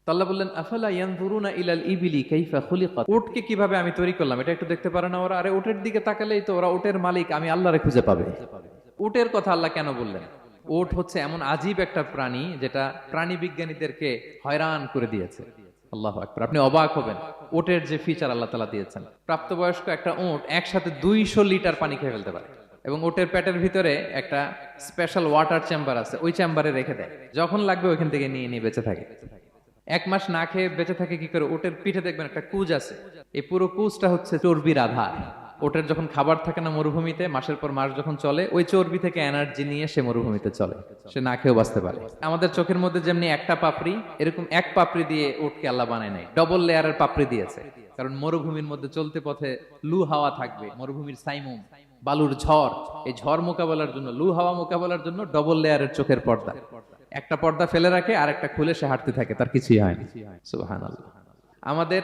তো আল্লাহ বললেন, আফালা ইয়ানজুরুনা ইলাল ইবিলি কাইফা খুলিকাত, উটকে কিভাবে আমি তৈরি করলাম এটা একটু দেখতে পারে না ওরা? আরে উটের দিকে তাকালেই তো ওরা উটের মালিক আমি আল্লাহরে খুঁজে পাবে। উটের কথা আল্লাহ কেন বললেন? উট হচ্ছে এমন আজীব একটা প্রাণী যেটা প্রাণী বিজ্ঞানীদেরকে হয়রান করে দিয়েছে। আল্লাহু আকবার, আপনি অবাক হবেন উটের যে ফিচার আল্লাহ তাআলা দিয়েছেন। প্রাপ্তবয়স্ক একটা উট একসাথে 200 লিটার পানি খেয়ে ফেলতে পারে, এবং উটের পেটের ভিতরে একটা স্পেশাল ওয়াটার চেম্বার আছে, ওই চেম্বারে রেখে দেয়, যখন লাগবে ওইখান থেকে নিয়ে নিয়ে বেঁচে থাকে। 1 মাস না খেয়ে বেঁচে থাকে কি করে? উটের পিঠে দেখবেন একটা কুজ আছে, এই পুরো কুজটা হচ্ছে চর্বির আধার। ওটের যখন খাবার থাকে না মরুভূমিতে, মাসের পর মাস যখন চলে, ওই চর্বি থেকে এনার্জি নিয়ে সে মরুভূমিতে চলে, সে না খেয়েও বাঁচতে পারে। আমাদের চোখের মধ্যে যেমনি একটা পাপড়ি, এরকম এক পাপড়ি দিয়ে উটকে আল্লাহ বানায় নাই, ডবল লেয়ারের পাপড়ি দিয়েছে। কারণ মরুভূমির মধ্যে চলতে পথে লু হাওয়া থাকবে, মরুভূমির সাইমুম, বালুর ঝড়, এই ঝড় মোকাবেলার জন্য, লু হাওয়া মোকাবেলার জন্য ডবল লেয়ারের চোখের পর্দা। একটা পর্দা ফেলে রাখে আর একটা খুলে সে হাঁটতে থাকে, তার কিছুই হয় না। সুবহানাল্লাহ। আমাদের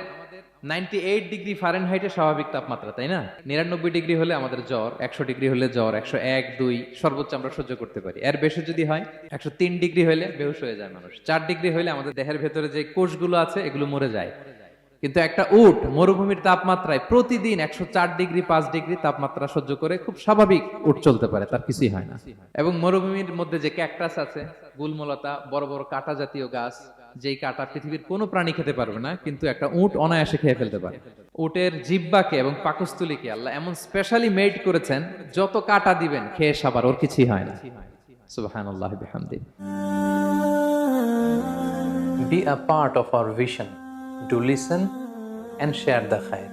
98 ডিগ্রি ফারেনহাইটের স্বাভাবিক তাপমাত্রা, তাই না? 99 ডিগ্রি হলে আমাদের জ্বর, 100 ডিগ্রি হলে জ্বর, 101, 2 সর্বোচ্চ আমরা সহ্য করতে পারি। এর বেশি যদি হয়, 103 ডিগ্রি হলে বেহুশ হয়ে যায় মানুষ। 4 ডিগ্রি হলে আমাদের দেহের ভেতরে যে কোষগুলো আছে এগুলো মরে যায়। কিন্তু একটা উট মরুভূমির তাপমাত্রায় প্রতিদিন 104 ডিগ্রি 5 ডিগ্রি তাপমাত্রা সহ্য করে খুব স্বাভাবিক উট চলতে পারে, তার কিছুই হয় না। এবং মরুভূমির মধ্যে যে ক্যাকটাস আছে, গুলমলতা, বড় বড় কাঁটা জাতীয় গাছ, যেই কাঁটা পৃথিবীর কোনো প্রাণী খেতে পারবে না, কিন্তু একটা উট অনায়াসে খেয়ে ফেলতে পারে। উটের জিহ্বাকে এবং পাকস্থলীকে আল্লাহ এমন স্পেশালি মেড করেছেন, যত কাঁটা দিবেন খেয়ে সাবার, ওর কিছুই হয় না। সুবহানাল্লাহ বিহামদি। Be a part of our vision. Do listen and share the khair.